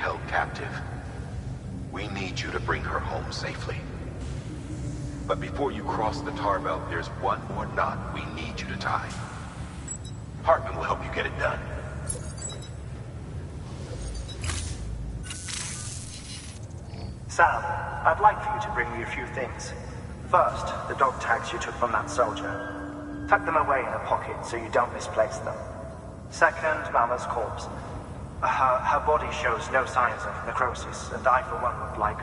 held captive. We need you to bring her home safely. But before you cross the tar belt, there's one more knot we need you to tie. Hartman will help you get it done. Sam, I'd like for you to bring me a few things. First, the dog tags you took from that soldier. Tuck them away in a pocket so you don't misplace them. Second, Mama's corpse. Her body shows no signs of necrosis, and I, for one, would like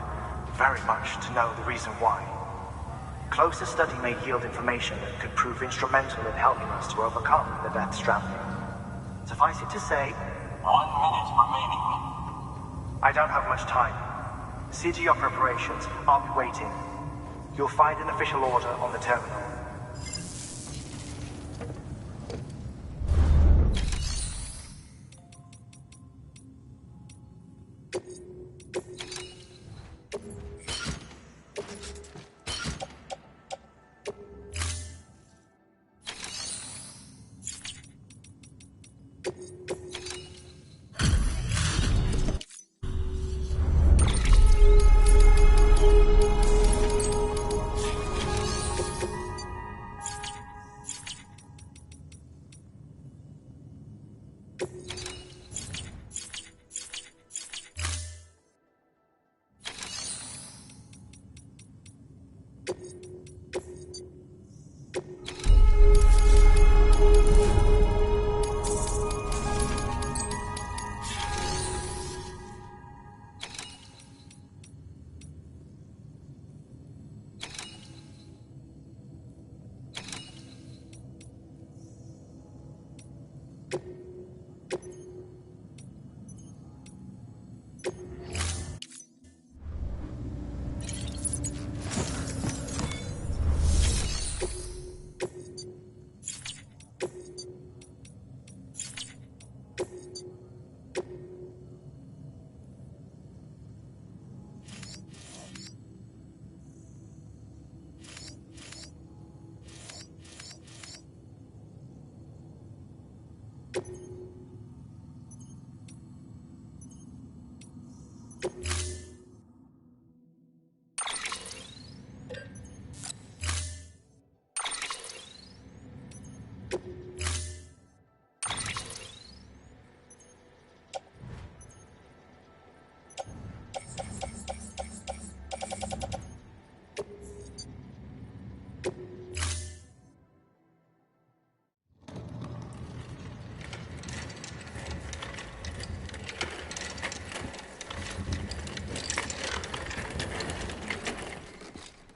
very much to know the reason why. Closer study may yield information that could prove instrumental in helping us to overcome the Death Stranding. Suffice it to say, 1 minute remaining. I don't have much time. See to your preparations. I'll be waiting. You'll find an official order on the terminal.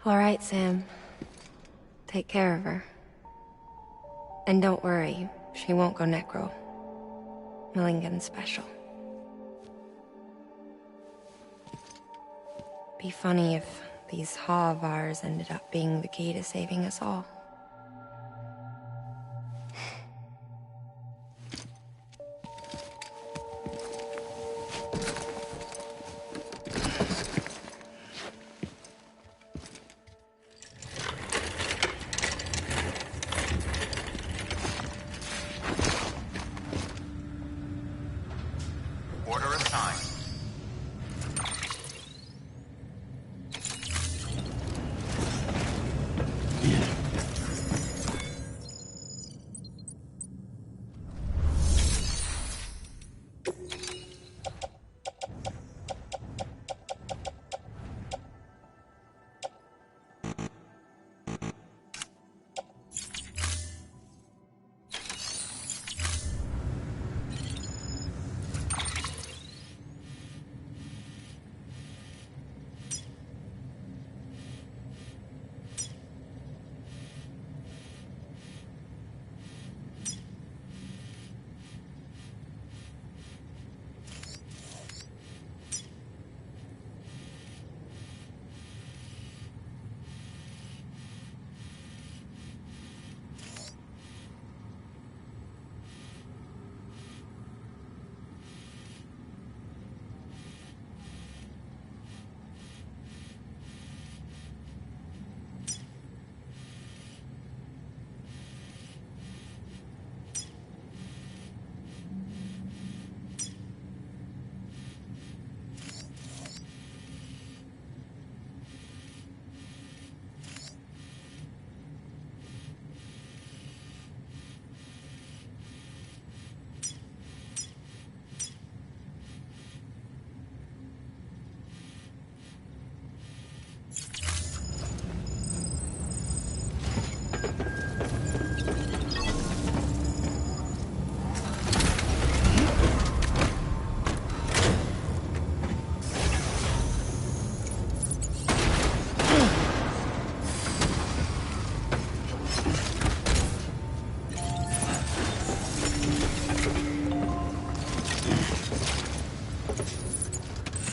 All right, Sam. Take care of her. And don't worry, she won't go necro. Millington's special. Be funny if these Ha of ours ended up being the key to saving us all.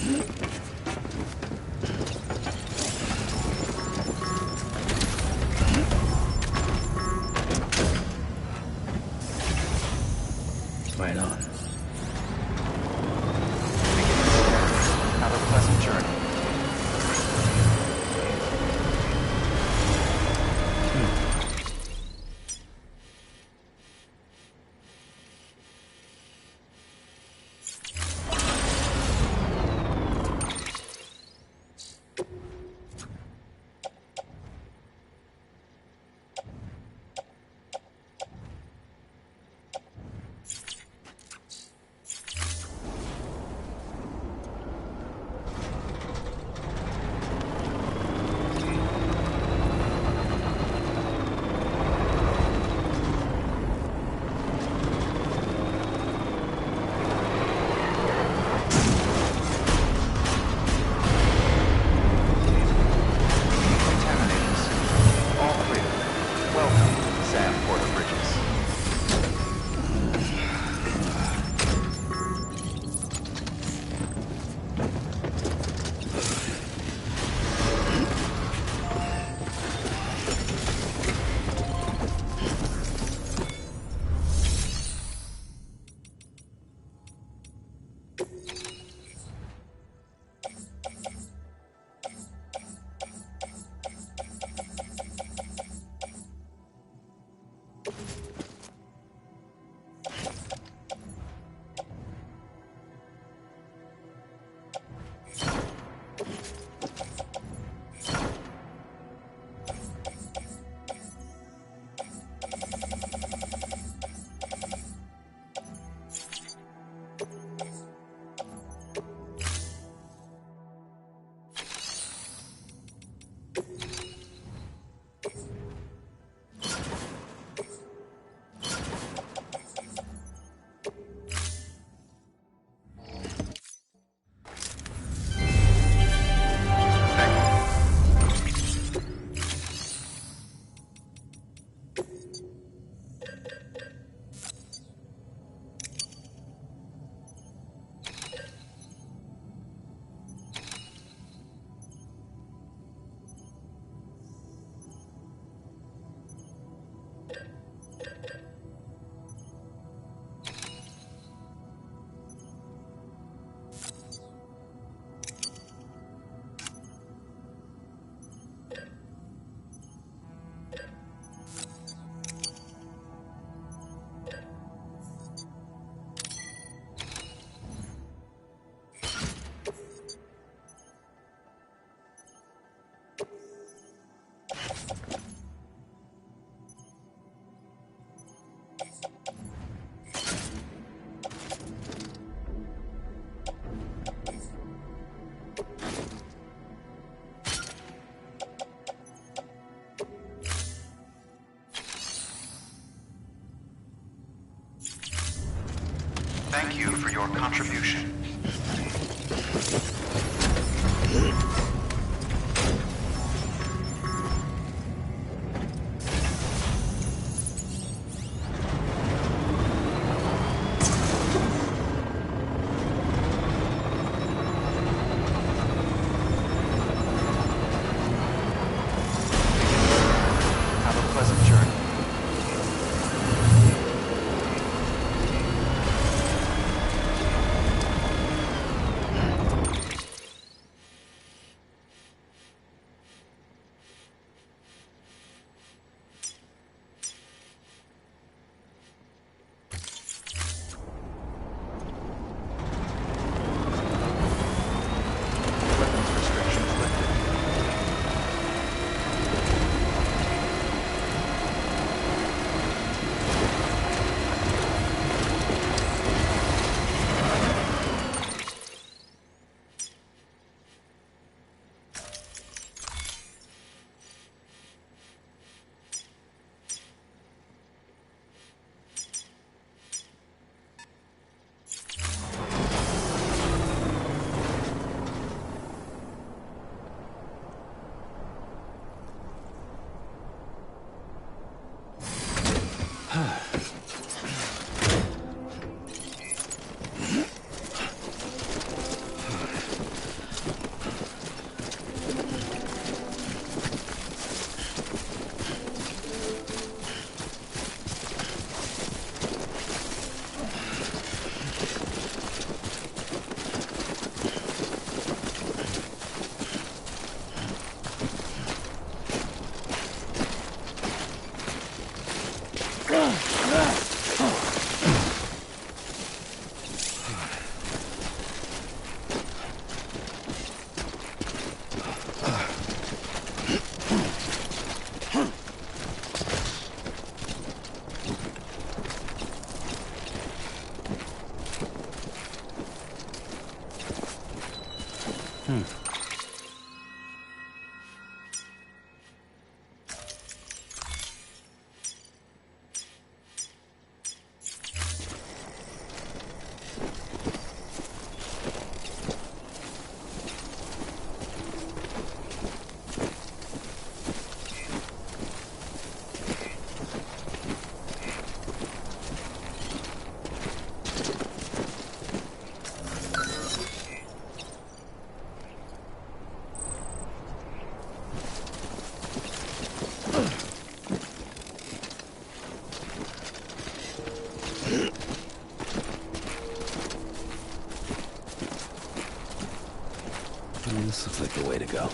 Right on. Have a pleasant journey. Thank you for your contribution. Have a pleasant journey. This looks like the way to go.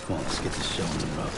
Come on, let's get this show on the road.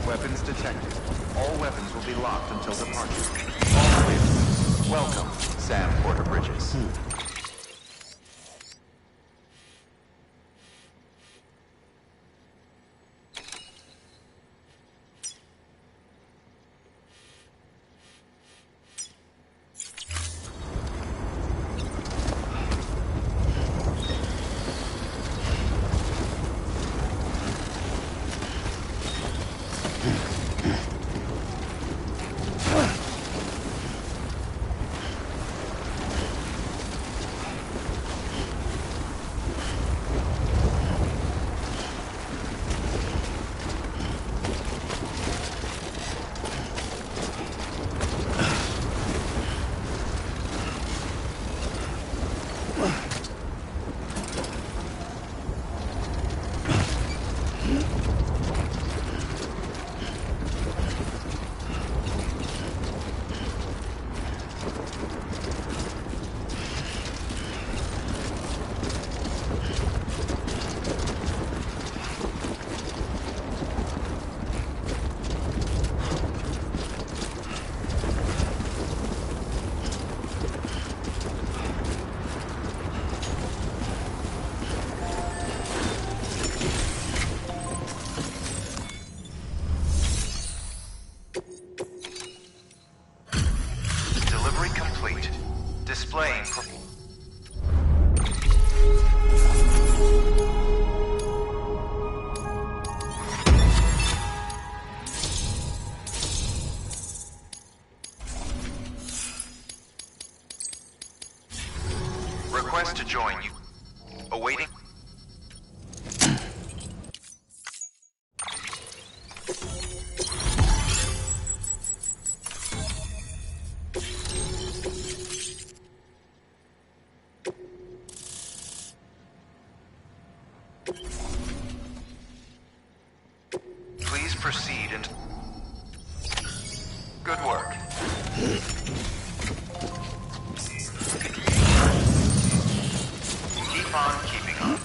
Weapons detected. All weapons will be locked until departure. All clear. Welcome, Sam Porter Bridges. Displaying. Request to join you. Awaiting. Please proceed and... Good work. Keep on keeping on.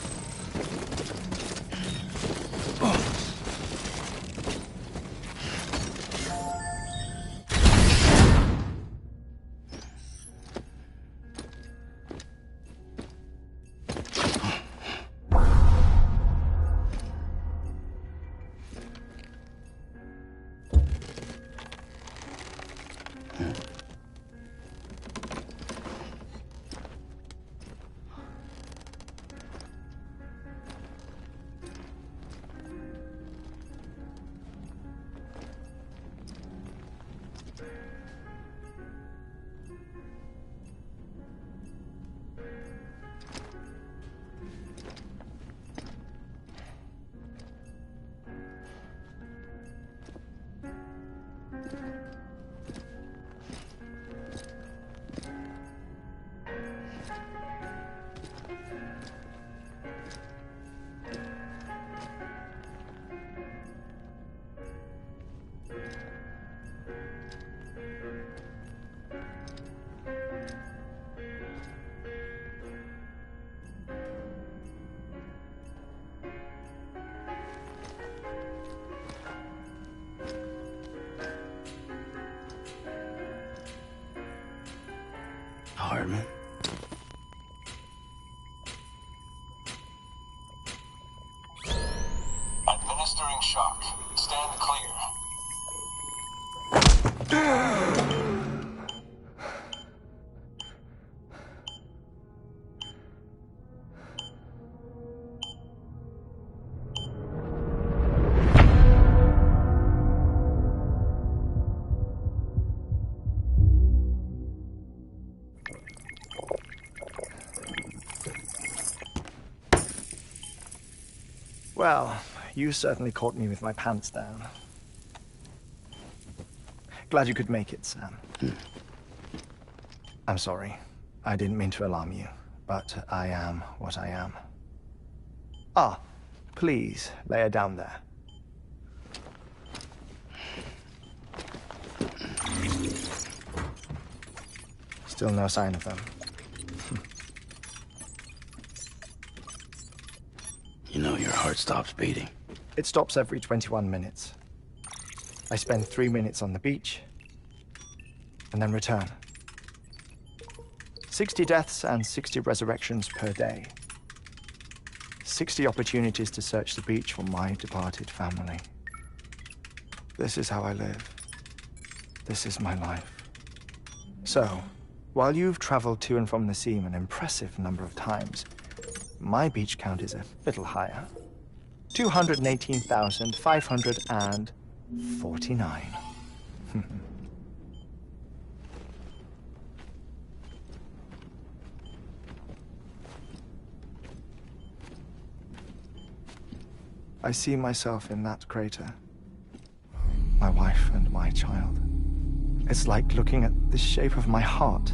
Hartman? Administering shock. Stand clear. Well, you certainly caught me with my pants down. Glad you could make it, Sam. I'm sorry. I didn't mean to alarm you, but I am what I am. Ah, please, lay her down there. Still no sign of them. You know your heart stops beating. It stops every 21 minutes. I spend 3 minutes on the beach, and then return. 60 deaths and 60 resurrections per day. 60 opportunities to search the beach for my departed family. This is how I live. This is my life. So, while you've traveled to and from the sea an impressive number of times, my beach count is a little higher. 218,549. I see myself in that crater. My wife and my child. It's like looking at the shape of my heart.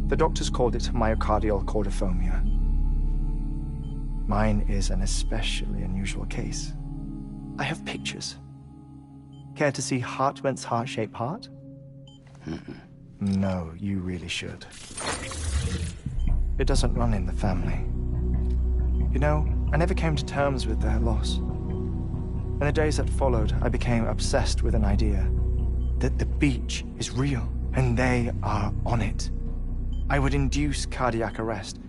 The doctors called it myocardial cordiformia. Mine is an especially unusual case. I have pictures. Care to see Hartman's heart-shaped heart? No, you really should. It doesn't run in the family. You know, I never came to terms with their loss. In the days that followed, I became obsessed with an idea that the beach is real, and they are on it. I would induce cardiac arrest,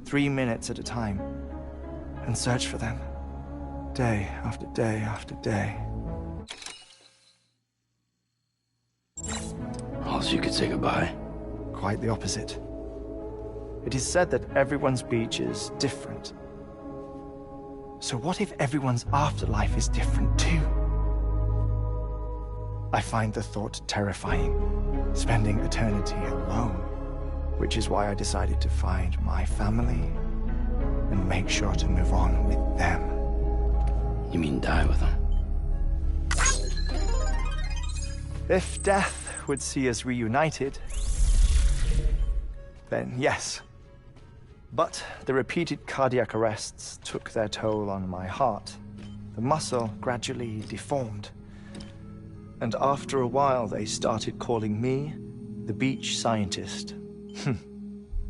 3 minutes at a time, and search for them, day after day after day. Also, you could say goodbye. Quite the opposite. It is said that everyone's beach is different. So what if everyone's afterlife is different too? I find the thought terrifying, spending eternity alone, which is why I decided to find my family and make sure to move on with them. You mean die with them? If death would see us reunited, then yes. But the repeated cardiac arrests took their toll on my heart. The muscle gradually deformed. And after a while, they started calling me the beach scientist.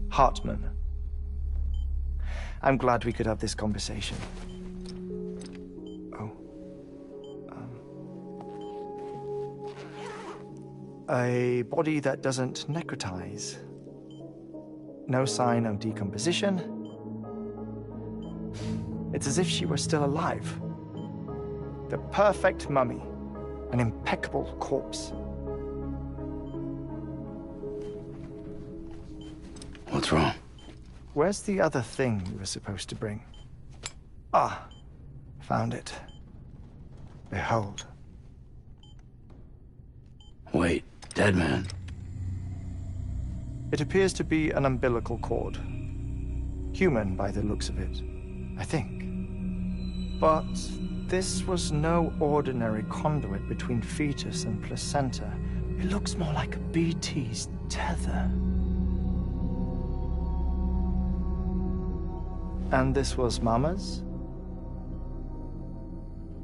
Hartman. I'm glad we could have this conversation. A body that doesn't necrotize. No sign of decomposition. It's as if she were still alive. The perfect mummy. An impeccable corpse. What's wrong? Where's the other thing you were supposed to bring? Ah, found it. Behold. Wait, dead man. It appears to be an umbilical cord. Human by the looks of it, I think. But this was no ordinary conduit between fetus and placenta. It looks more like a BT's tether. And this was Mama's?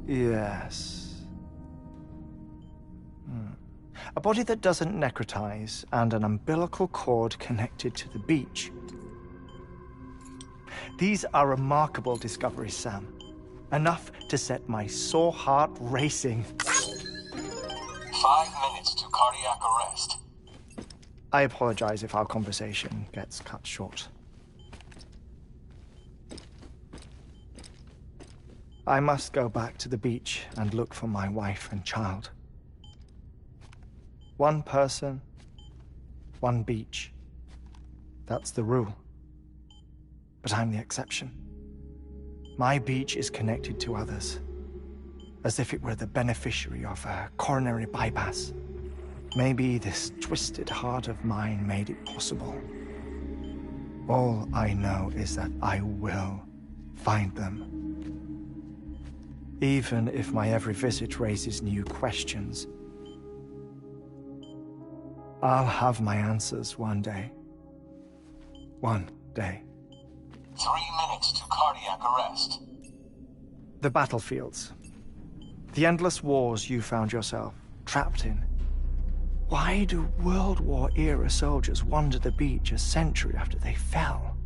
Yes. A body that doesn't necrotize, and an umbilical cord connected to the beach. These are remarkable discoveries, Sam. Enough to set my sore heart racing. 5 minutes to cardiac arrest. I apologize if our conversation gets cut short. I must go back to the beach and look for my wife and child. One person, one beach. That's the rule. But I'm the exception. My beach is connected to others, as if it were the beneficiary of a coronary bypass. Maybe this twisted heart of mine made it possible. All I know is that I will find them. Even if my every visit raises new questions, I'll have my answers one day. One day. 3 minutes to cardiac arrest. The battlefields. The endless wars you found yourself trapped in. Why do World War-era soldiers wander the beach a century after they fell?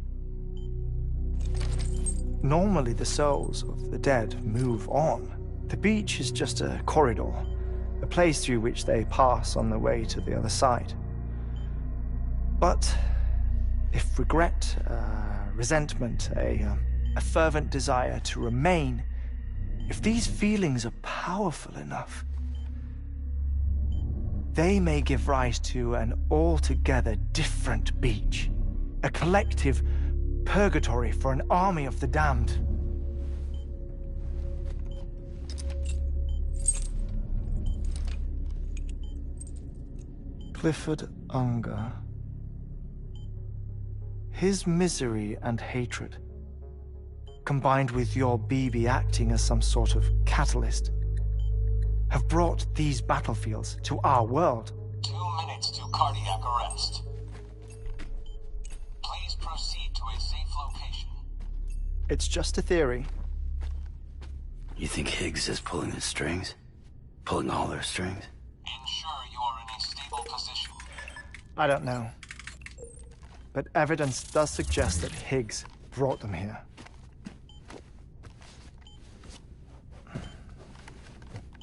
Normally, the souls of the dead move on. The beach is just a corridor, a place through which they pass on the way to the other side. But if regret, resentment, a fervent desire to remain, if these feelings are powerful enough, they may give rise to an altogether different beach, a collective purgatory for an army of the damned. Clifford Unger. His misery and hatred, combined with your BB acting as some sort of catalyst, have brought these battlefields to our world. 2 minutes to cardiac arrest. Please proceed to a safe location. It's just a theory. You think Higgs is pulling the strings? Pulling all their strings? Ensure you are in a stable position. I don't know. But evidence does suggest that Higgs brought them here.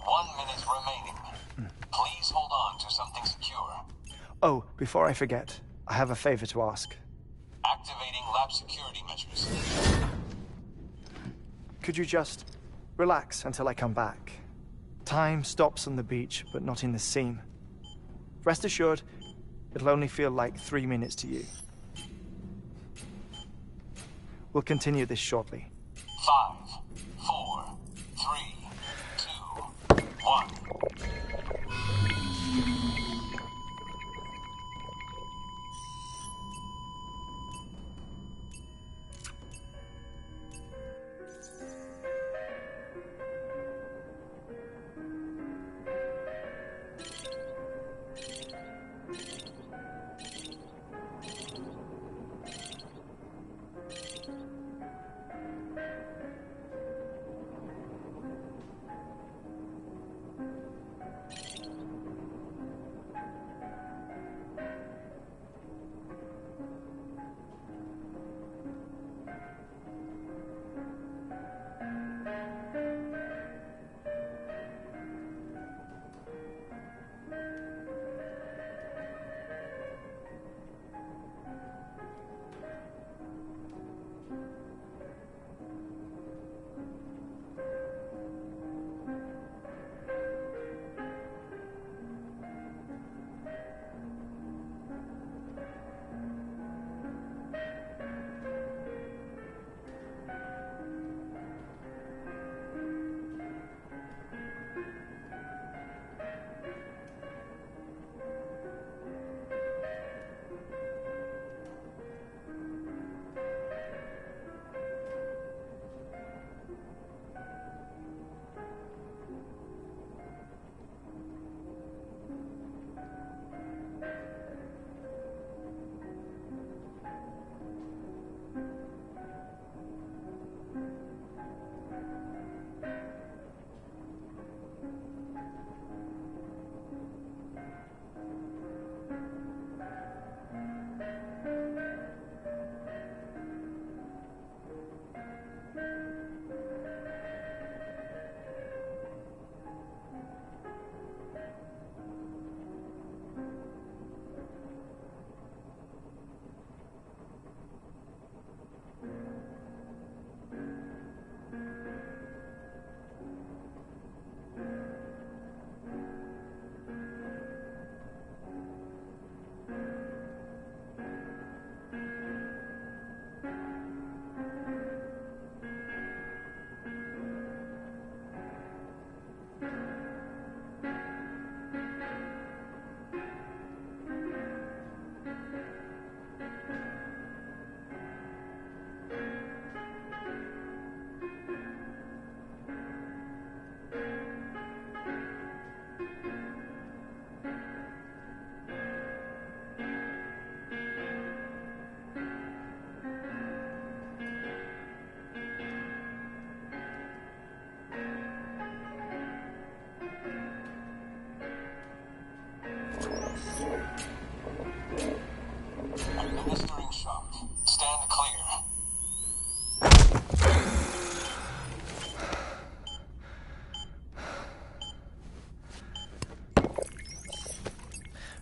1 minute remaining. Please hold on to something secure. Oh, before I forget, I have a favor to ask. Activating lab security measures. Could you just relax until I come back? Time stops on the beach, but not in the scene. Rest assured, it'll only feel like 3 minutes to you. We'll continue this shortly. 5, 4, 3, 2, 1.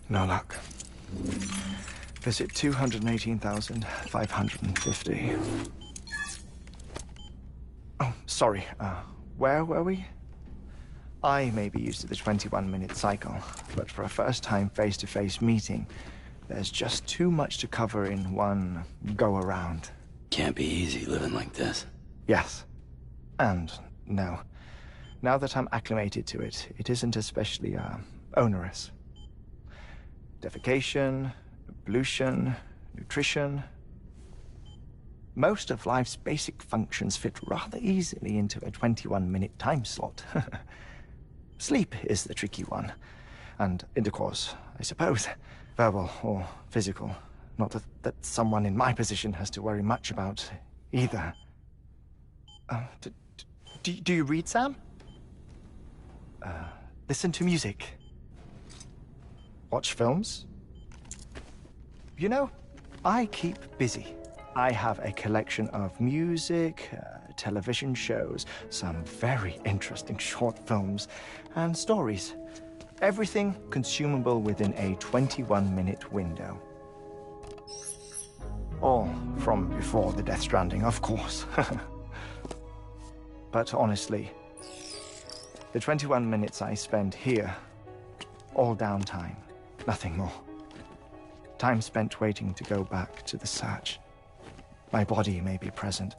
No luck. Visit 218,550. Oh, sorry. Where were we? I may be used to the 21-minute cycle, but for a first-time face-to-face meeting, there's just too much to cover in one go-around. Can't be easy living like this. Yes. And no. Now that I'm acclimated to it, it isn't especially, onerous. Defecation, ablution, nutrition. Most of life's basic functions fit rather easily into a 21-minute time slot. Sleep is the tricky one. And intercourse, I suppose. Verbal or physical. Not that someone in my position has to worry much about either. Do you read, Sam? Listen to music. Watch films. You know, I keep busy. I have a collection of music, television shows, some very interesting short films, and stories. Everything consumable within a 21-minute window. All from before the Death Stranding, of course. But honestly, the 21 minutes I spend here, all downtime, nothing more. Time spent waiting to go back to the search. My body may be present,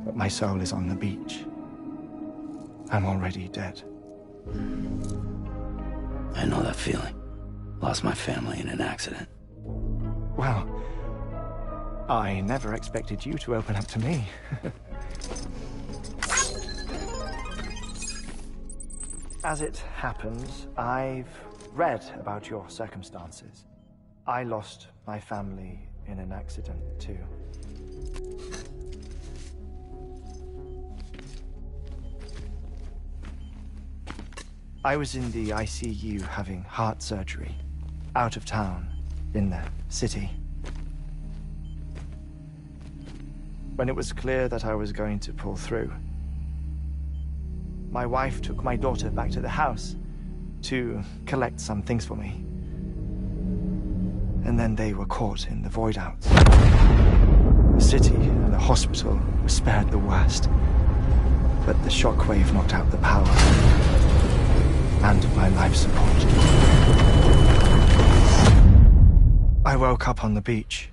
but my soul is on the beach. I'm already dead. I know that feeling. Lost my family in an accident. Well, I never expected you to open up to me. As it happens, I've read about your circumstances. I lost my family in an accident, too. I was in the ICU having heart surgery, out of town, in the city. When it was clear that I was going to pull through, my wife took my daughter back to the house to collect some things for me. And then they were caught in the void-outs. The city and the hospital were spared the worst, but the shockwave knocked out the power and my life support. I woke up on the beach.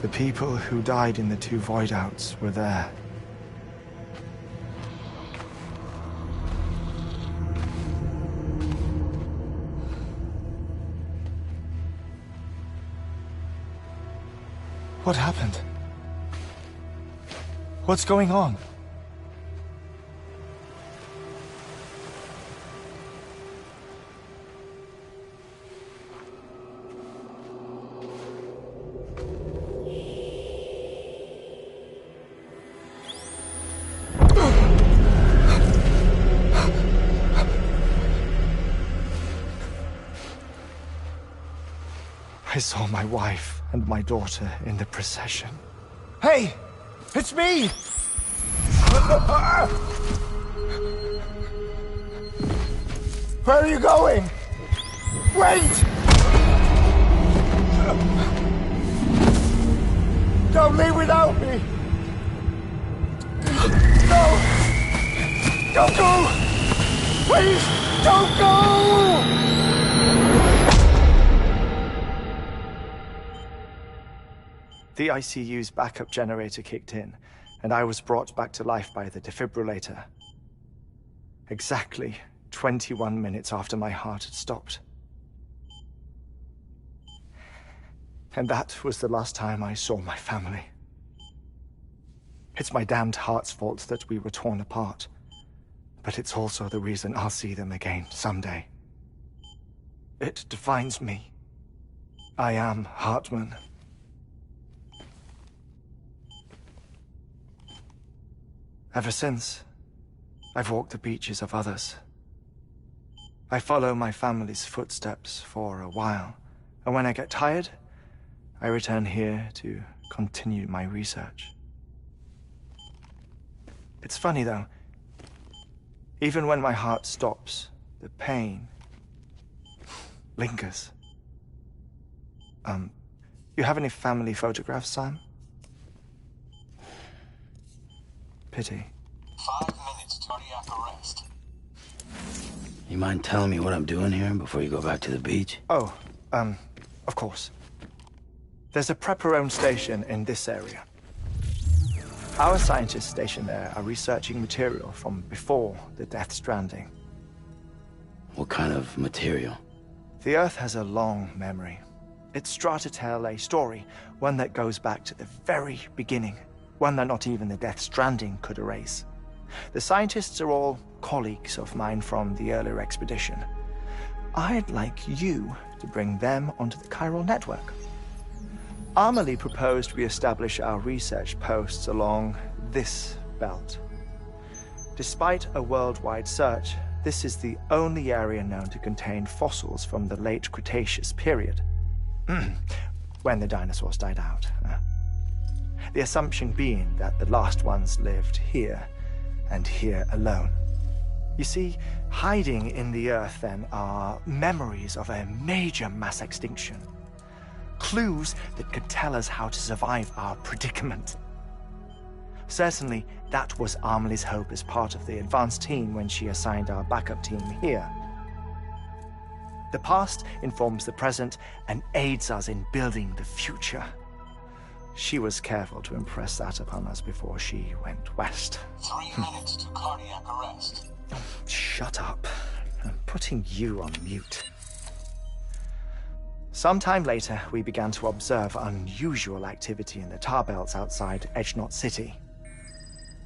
The people who died in the two void-outs were there. What happened? What's going on? I saw my wife and my daughter in the procession. Hey! It's me! Where are you going? Wait! Don't leave without me! No! Don't go! Please, don't go! The ICU's backup generator kicked in, and I was brought back to life by the defibrillator. Exactly 21 minutes after my heart had stopped. And that was the last time I saw my family. It's my damned heart's fault that we were torn apart, but it's also the reason I'll see them again someday. It defines me. I am Hartman. Ever since, I've walked the beaches of others I follow my family's footsteps for a while, and when I get tired, I return here to continue my research. It's funny, though. Even when my heart stops, the pain lingers. You have any family photographs, Sam? Pity. 5 minutes cardiac arrest. You mind telling me what I'm doing here before you go back to the beach? Oh, of course. There's a prepper-owned station in this area. Our scientists stationed there are researching material from before the Death Stranding. What kind of material? The Earth has a long memory. It's trying to tell a story, one that goes back to the very beginning, one that not even the Death Stranding could erase. The scientists are all colleagues of mine from the earlier expedition. I'd like you to bring them onto the chiral network. Amelie proposed we establish our research posts along this belt. Despite a worldwide search, this is the only area known to contain fossils from the late Cretaceous period, when the dinosaurs died out. The assumption being that the last ones lived here, and here alone. You see, hiding in the Earth, then, are memories of a major mass extinction. Clues that could tell us how to survive our predicament. Certainly, that was Amelie's hope as part of the advanced team when she assigned our backup team here. The past informs the present and aids us in building the future. She was careful to impress that upon us before she went west. 3 minutes to cardiac arrest. Shut up. I'm putting you on mute. Sometime later, we began to observe unusual activity in the tar belts outside Edgenot City.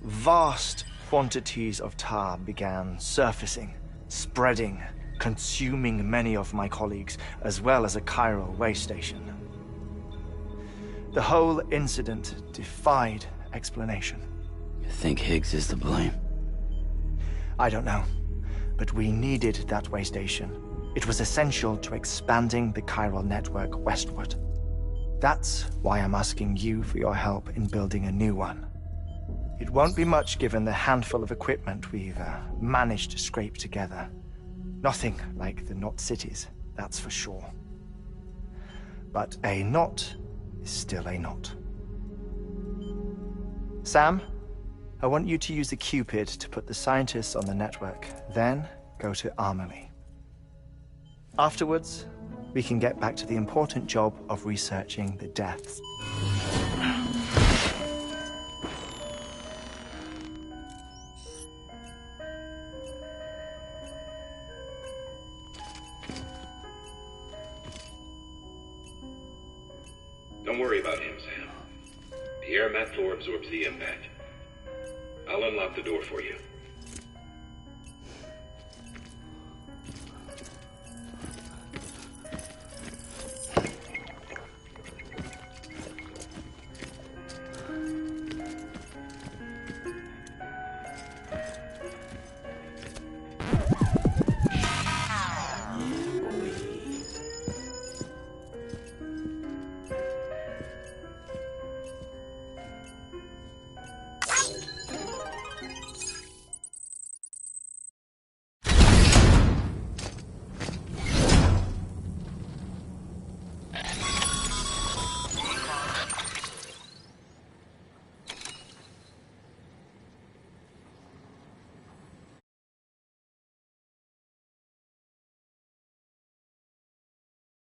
Vast quantities of tar began surfacing, spreading, consuming many of my colleagues, as well as a chiral way station. The whole incident defied explanation. You think Higgs is to blame? I don't know, but we needed that way station. It was essential to expanding the chiral network westward. That's why I'm asking you for your help in building a new one. It won't be much given the handful of equipment we've managed to scrape together. Nothing like the Knot cities, that's for sure. But a knot is still a knot. Sam, I want you to use the Cupid to put the scientists on the network, then go to Amelie. Afterwards, we can get back to the important job of researching the deaths. Don't worry about him, Sam. The air mat floor absorbs the impact. I'll unlock the door for you.